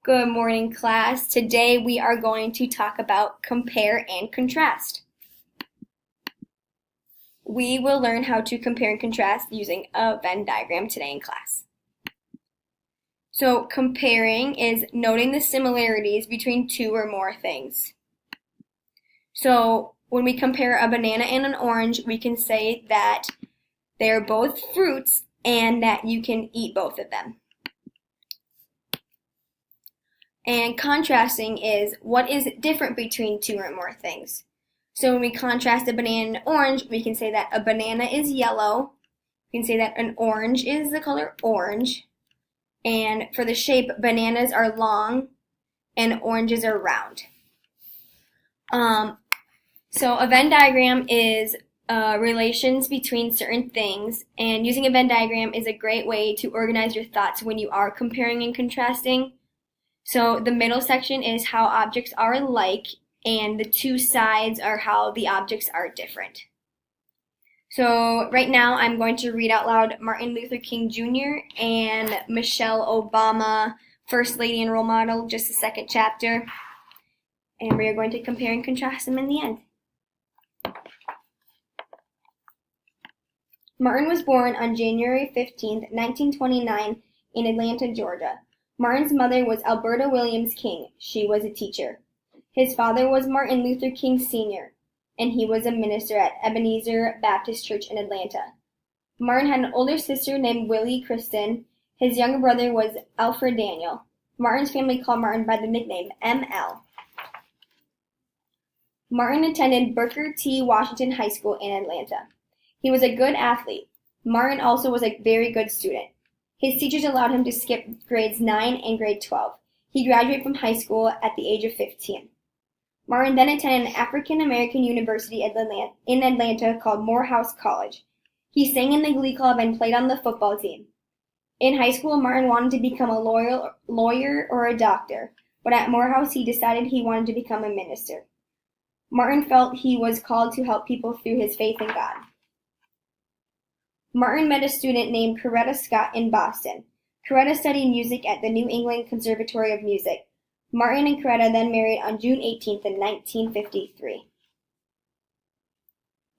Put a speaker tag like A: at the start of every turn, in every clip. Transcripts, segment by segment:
A: Good morning, class. Today we are going to talk about compare and contrast. We will learn how to compare and contrast using a Venn diagram today in class. So comparing is noting the similarities between two or more things. So when we compare a banana and an orange, we can say that they're both fruits and that you can eat both of them. And contrasting is what is different between two or more things. So when we contrast a banana and an orange, we can say that a banana is yellow. We can say that an orange is the color orange. And for the shape, bananas are long and oranges are round. So a Venn diagram is relations between certain things, and using a Venn diagram is a great way to organize your thoughts when you are comparing and contrasting. So the middle section is how objects are alike, and the two sides are how the objects are different. So right now I'm going to read out loud Martin Luther King Jr. and Michelle Obama, First Lady and Role Model, just the second chapter. And we are going to compare and contrast them in the end. Martin was born on January 15, 1929 in Atlanta, Georgia. Martin's mother was Alberta Williams King. She was a teacher. His father was Martin Luther King Sr., and he was a minister at Ebenezer Baptist Church in Atlanta. Martin had an older sister named Willie Kristen. His younger brother was Alfred Daniel. Martin's family called Martin by the nickname ML. Martin attended Booker T. Washington High School in Atlanta. He was a good athlete. Martin also was a very good student. His teachers allowed him to skip grades 9 and grade 12. He graduated from high school at the age of 15. Martin then attended an African-American university in Atlanta called Morehouse College. He sang in the Glee Club and played on the football team. In high school, Martin wanted to become a lawyer or a doctor, but at Morehouse he decided he wanted to become a minister. Martin felt he was called to help people through his faith in God. Martin met a student named Coretta Scott in Boston. Coretta studied music at the New England Conservatory of Music. Martin and Coretta then married on June 18, 1953.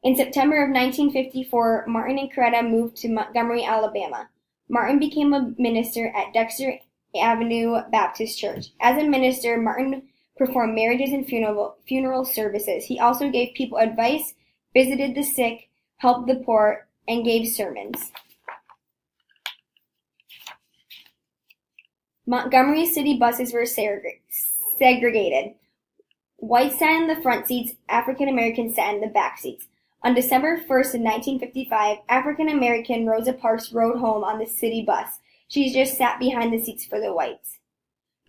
A: In September of 1954, Martin and Coretta moved to Montgomery, Alabama. Martin became a minister at Dexter Avenue Baptist Church. As a minister, Martin performed marriages and funeral services. He also gave people advice, visited the sick, helped the poor, and gave sermons. Montgomery city buses were segregated. Whites sat in the front seats, African Americans sat in the back seats. On December 1st, 1955, African American Rosa Parks rode home on the city bus. She just sat behind the seats for the whites.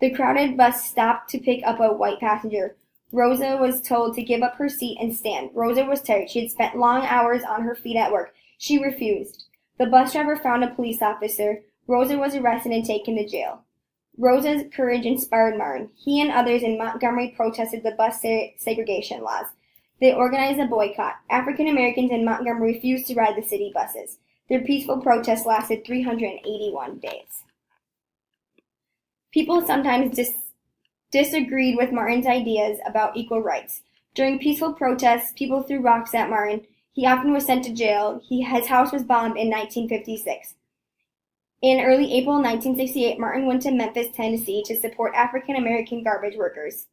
A: The crowded bus stopped to pick up a white passenger. Rosa was told to give up her seat and stand. Rosa was tired. She had spent long hours on her feet at work. She refused. The bus driver found a police officer. Rosa was arrested and taken to jail. Rosa's courage inspired Martin. He and others in Montgomery protested the bus segregation laws. They organized a boycott. African Americans in Montgomery refused to ride the city buses. Their peaceful protest lasted 381 days. People sometimes disagreed with Martin's ideas about equal rights. During peaceful protests, people threw rocks at Martin. He often was sent to jail. His house was bombed in 1956. In early April 1968, Martin went to Memphis, Tennessee to support African American garbage workers.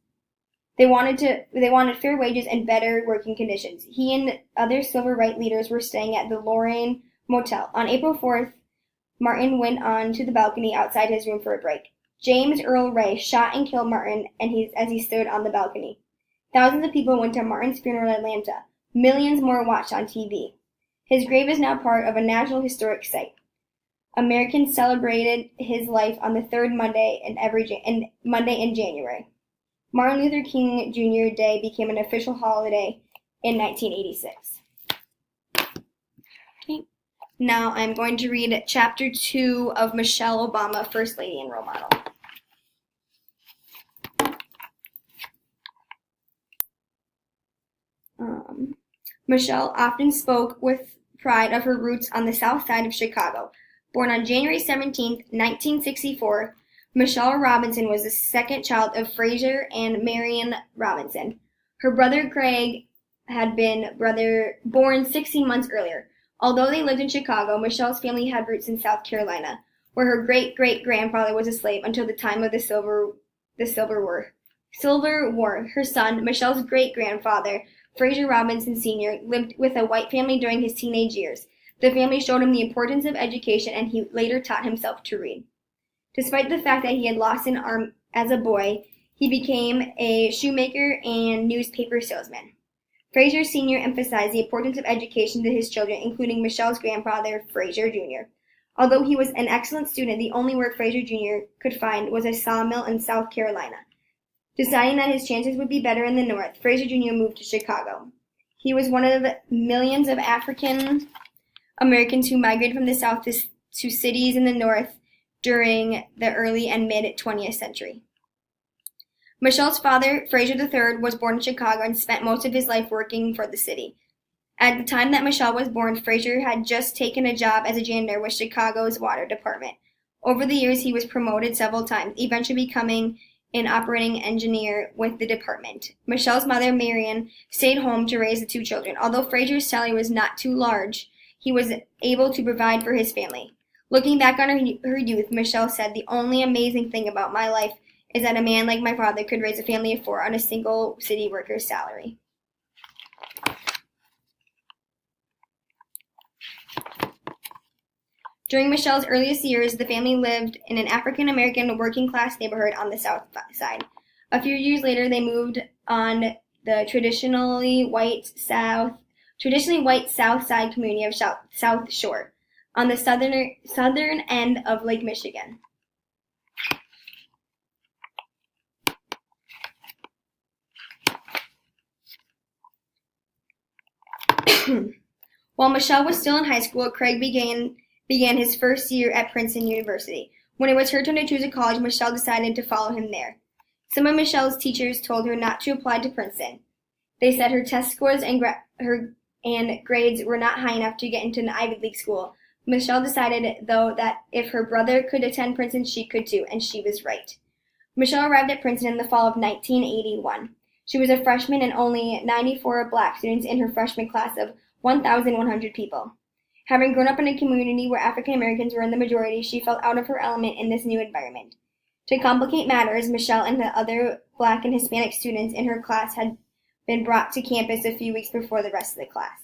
A: They wanted fair wages and better working conditions. He and other civil rights leaders were staying at the Lorraine Motel. On April 4th, Martin went on to the balcony outside his room for a break. James Earl Ray shot and killed Martin as he stood on the balcony. Thousands of people went to Martin's funeral in Atlanta. Millions more watched on TV. His grave is now part of a National Historic Site. Americans celebrated his life on the third Monday in January. Martin Luther King Jr. Day became an official holiday in 1986. Okay. Now I'm going to read Chapter 2 of Michelle Obama, First Lady and Role Model. Michelle often spoke with pride of her roots on the south side of Chicago. Born on January 17, 1964, Michelle Robinson was the second child of Fraser and Marion Robinson. Her brother Craig had been born 16 months earlier. Although they lived in Chicago, Michelle's family had roots in South Carolina, where her great-great-grandfather was a slave until the time of the Civil War. Her son, Michelle's great-grandfather, Fraser Robinson Sr., lived with a white family during his teenage years. The family showed him the importance of education, and he later taught himself to read. Despite the fact that he had lost an arm as a boy, he became a shoemaker and newspaper salesman. Fraser Sr. emphasized the importance of education to his children, including Michelle's grandfather, Fraser Jr. Although he was an excellent student, the only work Fraser Jr. could find was a sawmill in South Carolina. Deciding that his chances would be better in the North, Fraser Jr. moved to Chicago. He was one of millions of African Americans who migrated from the South to cities in the North during the early and mid-20th century. Michelle's father, Fraser III, was born in Chicago and spent most of his life working for the city. At the time that Michelle was born, Fraser had just taken a job as a janitor with Chicago's water department. Over the years, he was promoted several times, eventually becoming an operating engineer with the department. Michelle's mother, Marion, stayed home to raise the two children. Although Fraser's salary was not too large, he was able to provide for his family. Looking back on her youth, Michelle said, "The only amazing thing about my life is that a man like my father could raise a family of 4 on a single city worker's salary." During Michelle's earliest years, the family lived in an African-American working-class neighborhood on the south side. A few years later, they moved on the traditionally white South Side community of South Shore, on the southern end of Lake Michigan. While Michelle was still in high school, Craig began his first year at Princeton University. When it was her turn to choose a college, Michelle decided to follow him there. Some of Michelle's teachers told her not to apply to Princeton. They said her test scores and grades were not high enough to get into an Ivy League school. Michelle decided, though, that if her brother could attend Princeton, she could too, and she was right. Michelle arrived at Princeton in the fall of 1981. She was a freshman and only 94 black students in her freshman class of 1,100 people. Having grown up in a community where African Americans were in the majority, she felt out of her element in this new environment. To complicate matters, Michelle and the other black and Hispanic students in her class had been brought to campus a few weeks before the rest of the class.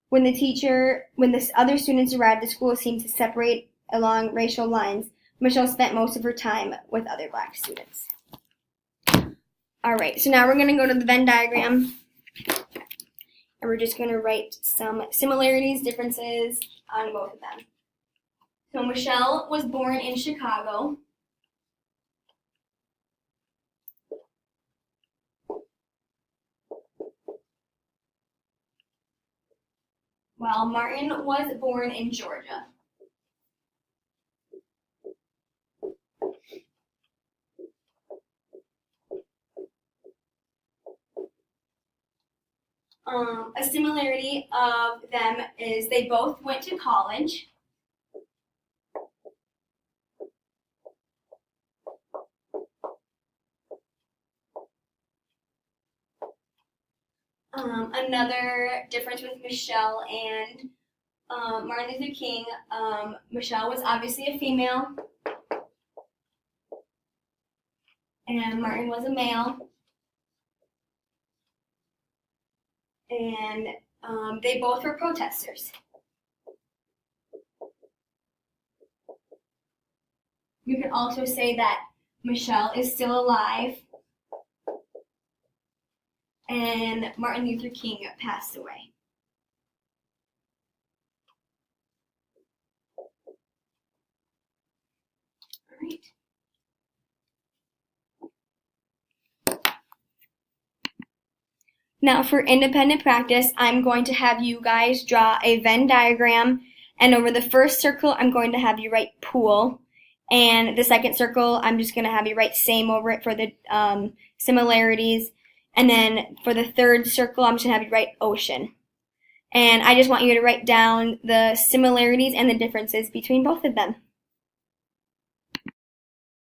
A: When the other students arrived, the school seemed to separate along racial lines. Michelle spent most of her time with other black students. All right, so now we're going to go to the Venn diagram, and we're just going to write some similarities, differences on both of them. So Michelle was born in Chicago. While Martin was born in Georgia. A similarity of them is they both went to college. Another difference with Michelle and Martin Luther King, Michelle was obviously a female, and Martin was a male. And they both were protesters. You can also say that Michelle is still alive and Martin Luther King passed away. All right. Now for independent practice, I'm going to have you guys draw a Venn diagram, and over the first circle, I'm going to have you write pool, and the second circle, I'm just going to have you write same over it for the similarities, and then for the third circle, I'm just going to have you write ocean. And I just want you to write down the similarities and the differences between both of them.